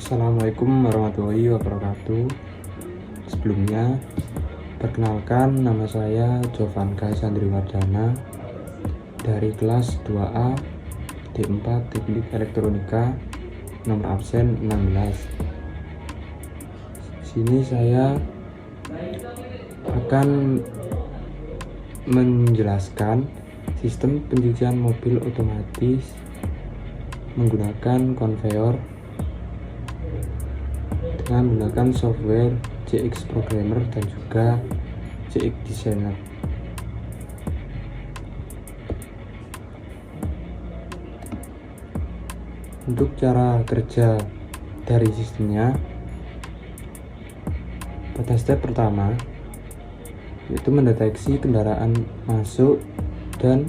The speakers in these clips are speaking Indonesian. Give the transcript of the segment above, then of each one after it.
Assalamualaikum warahmatullahi wabarakatuh. Sebelumnya, perkenalkan nama saya Jovanka Sandriwardana dari kelas 2A D4 Teknik Elektronika, nomor absen 16. Sini saya akan menjelaskan sistem pencucian mobil otomatis menggunakan konveyor dengan menggunakan software CX Programmer dan juga CX Designer. Untuk cara kerja dari sistemnya, pada step pertama yaitu mendeteksi kendaraan masuk dan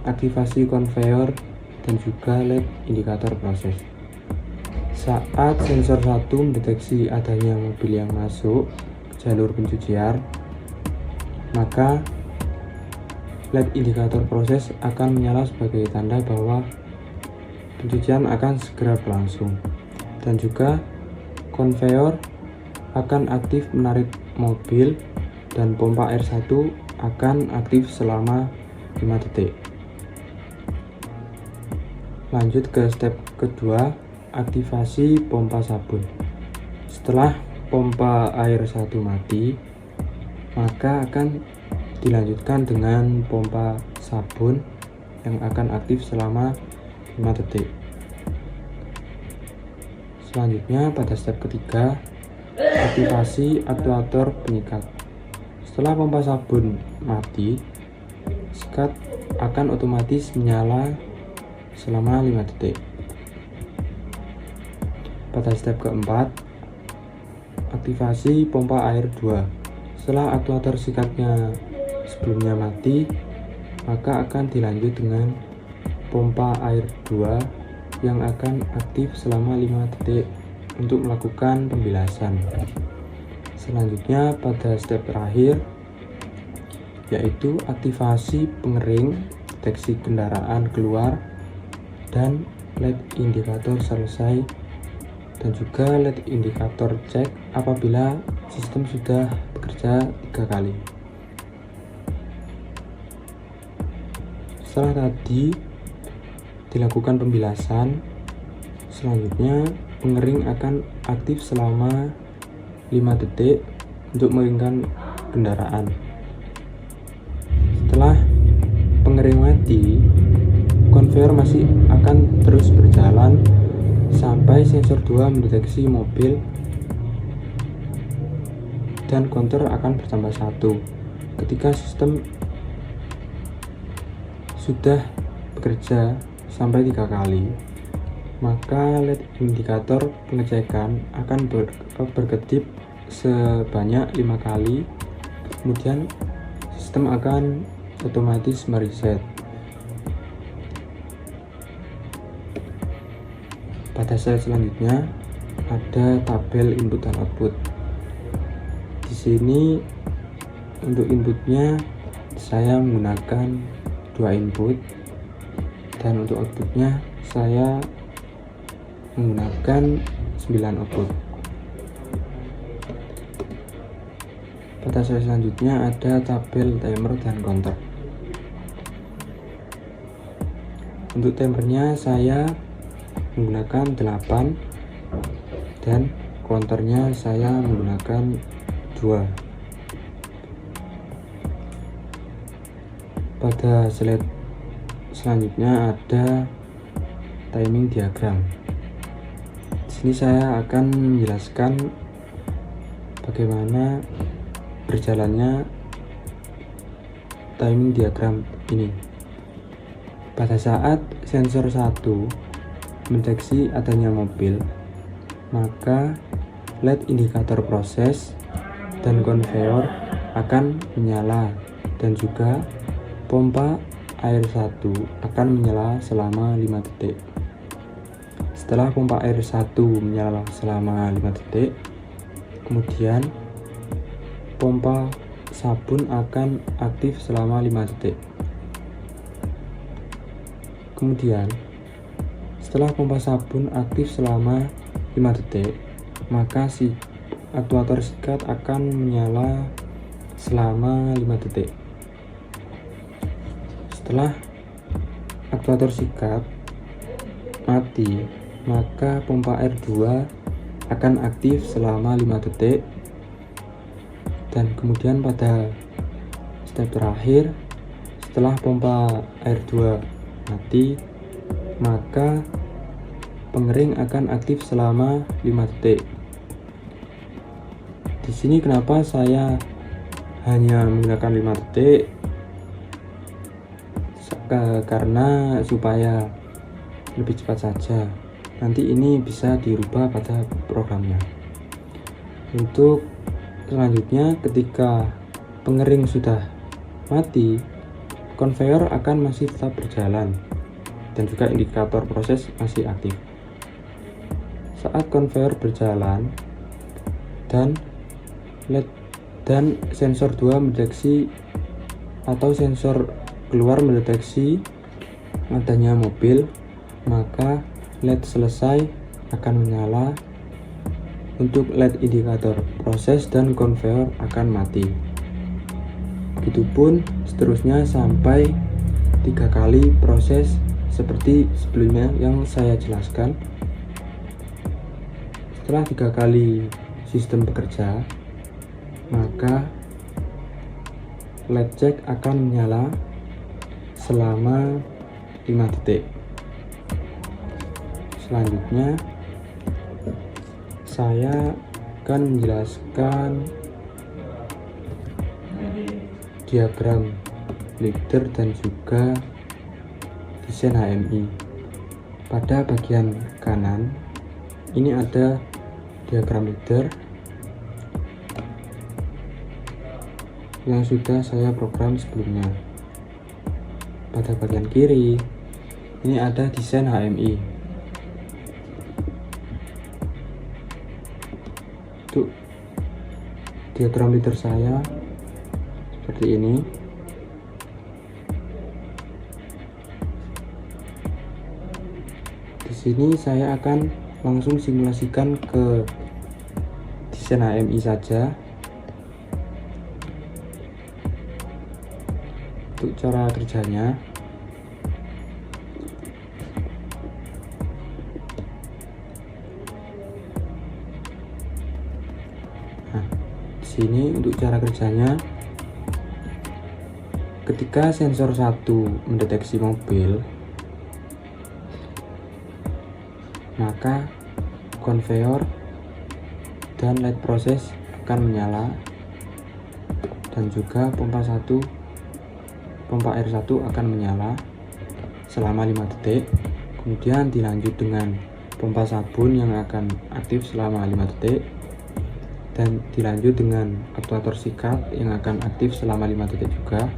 aktivasi konveyor dan juga LED indikator proses. Saat sensor 1 mendeteksi adanya mobil yang masuk ke jalur pencucian, maka LED indikator proses akan menyala sebagai tanda bahwa pencucian akan segera berlangsung, dan juga konveyor akan aktif menarik mobil dan pompa air 1 akan aktif selama 5 detik. Lanjut ke step kedua, aktivasi pompa sabun. Setelah pompa air 1 mati, maka akan dilanjutkan dengan pompa sabun yang akan aktif selama 5 detik. Selanjutnya pada step ketiga, aktivasi aktuator pengikat. Setelah pompa sabun mati, sekat akan otomatis menyala selama 5 detik. Pada step keempat, aktivasi pompa air 2. Setelah aktuator sikatnya sebelumnya mati, maka akan dilanjut dengan pompa air 2 yang akan aktif selama 5 detik untuk melakukan pembilasan. Selanjutnya pada step terakhir, yaitu aktivasi pengering, deteksi kendaraan keluar, dan LED indikator selesai, dan juga LED indikator cek apabila sistem sudah bekerja 3 kali. Setelah tadi dilakukan pembilasan, selanjutnya pengering akan aktif selama 5 detik untuk mengeringkan kendaraan. Setelah pengering mati, konveyor masih akan terus berjalan sampai sensor 2 mendeteksi mobil dan counter akan bertambah 1. Ketika sistem sudah bekerja sampai 3 kali, maka LED indikator pengecekan akan berkedip sebanyak 5 kali. Kemudian sistem akan otomatis mereset. Pada slide selanjutnya ada tabel input dan output. Di sini untuk inputnya saya menggunakan 2 input, dan untuk outputnya saya menggunakan 9 output. Pada slide selanjutnya ada tabel timer dan counter. Untuk timernya saya menggunakan 8 dan counternya saya menggunakan 2. Pada slide selanjutnya ada timing diagram. Di sini saya akan menjelaskan bagaimana berjalannya timing diagram ini. Pada saat sensor 1 mendeteksi adanya mobil, maka LED indikator proses dan konveyor akan menyala, dan juga pompa air 1 akan menyala selama 5 detik. Setelah pompa air 1 menyala selama 5 detik, kemudian pompa sabun akan aktif selama 5 detik. Kemudian setelah pompa sabun aktif selama 5 detik, maka si aktuator sikat akan menyala selama 5 detik. Setelah aktuator sikat mati, maka pompa air 2 akan aktif selama 5 detik, dan kemudian pada step terakhir setelah pompa air 2 mati, maka pengering akan aktif selama 5 detik. Di sini kenapa saya hanya menggunakan 5 detik? Karena supaya lebih cepat saja. Nanti ini bisa dirubah pada programnya. Untuk selanjutnya, ketika pengering sudah mati, konveyor akan masih tetap berjalan dan juga indikator proses masih aktif. Saat konveyor berjalan dan LED dan sensor 2 mendeteksi atau sensor keluar mendeteksi adanya mobil, maka LED selesai akan menyala. Untuk LED indikator proses dan konveyor akan mati. Begitupun seterusnya sampai 3 kali proses seperti sebelumnya yang saya jelaskan. Setelah 3 kali sistem bekerja, maka LED check akan menyala selama 5 detik. Selanjutnya saya akan menjelaskan diagram leader dan juga desain HMI. Pada bagian kanan ini ada diagram leader yang sudah saya program sebelumnya. Pada bagian kiri ini ada desain HMI. Untuk diagram leader saya seperti ini. Di sini saya akan langsung simulasikan ke desain HMI saja. Untuk cara kerjanya, sini untuk cara kerjanya, ketika sensor 1 mendeteksi mobil, maka konveyor dan LED proses akan menyala, dan juga pompa air 1 akan menyala selama 5 detik. Kemudian dilanjut dengan pompa sabun yang akan aktif selama 5 detik, dan dilanjut dengan aktuator sikat yang akan aktif selama 5 detik juga.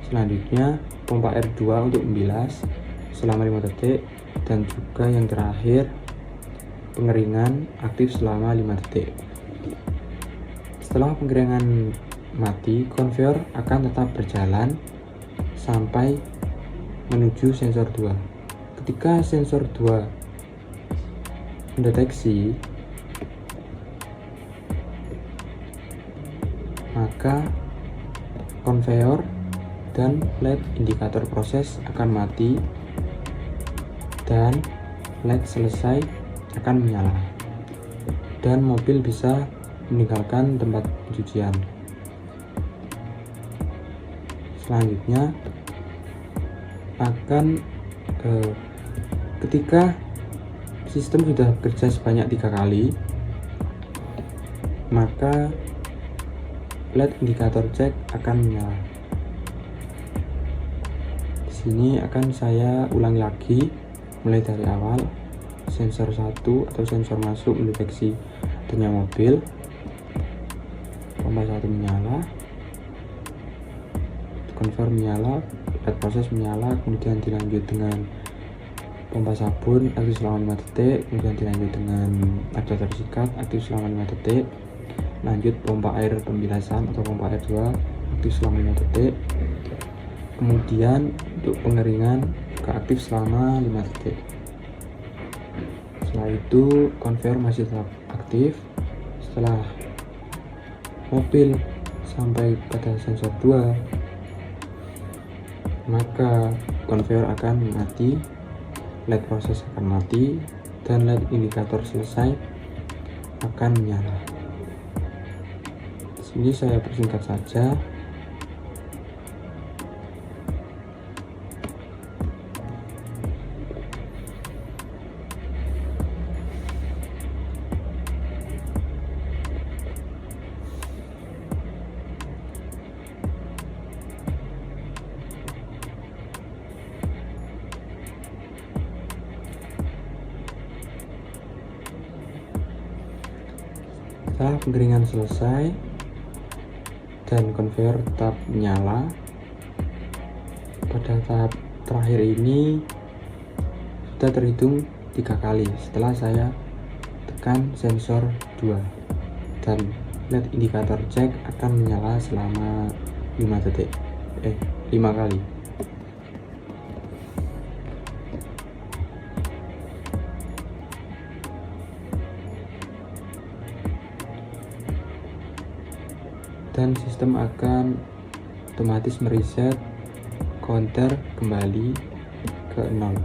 Selanjutnya pompa air 2 untuk membilas selama 5 detik, dan juga yang terakhir pengeringan aktif selama 5 detik. Setelah pengeringan mati, konveyor akan tetap berjalan sampai menuju sensor 2. Ketika sensor 2 mendeteksi, maka konveyor dan LED indikator proses akan mati dan LED selesai akan menyala, dan mobil bisa meninggalkan tempat pencucian. Selanjutnya akan ketika sistem sudah bekerja sebanyak 3 kali, maka LED indikator cek akan menyala. Di sini akan saya ulangi lagi mulai dari awal. Sensor 1 atau sensor masuk mendeteksi adanya mobil, pompa 1 menyala, konveyor menyala, LED proses menyala, kemudian dilanjut dengan pompa sabun aktif selama 5 detik, kemudian dilanjut dengan aktuator sikat aktif selama 5 detik, lanjut pompa air pembilasan atau pompa air 2 aktif selama 5 detik, kemudian untuk pengeringan juga aktif selama 5 detik. Setelah itu conveyor masih tetap aktif. Setelah mobil sampai pada sensor 2, maka conveyor akan mati, LED proses akan mati, dan LED indikator selesai akan menyala. Di sini saya persingkat saja. Setelah pengeringan selesai dan conveyor tetap menyala, pada tahap terakhir ini sudah terhitung 3 kali setelah saya tekan sensor 2, dan LED indikator cek akan menyala selama 5 kali. Dan sistem akan otomatis mereset counter kembali ke 0.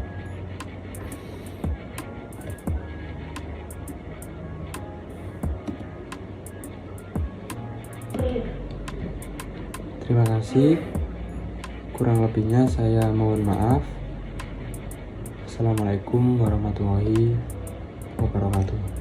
Terima kasih. Kurang lebihnya saya mohon maaf. Assalamualaikum warahmatullahi wabarakatuh.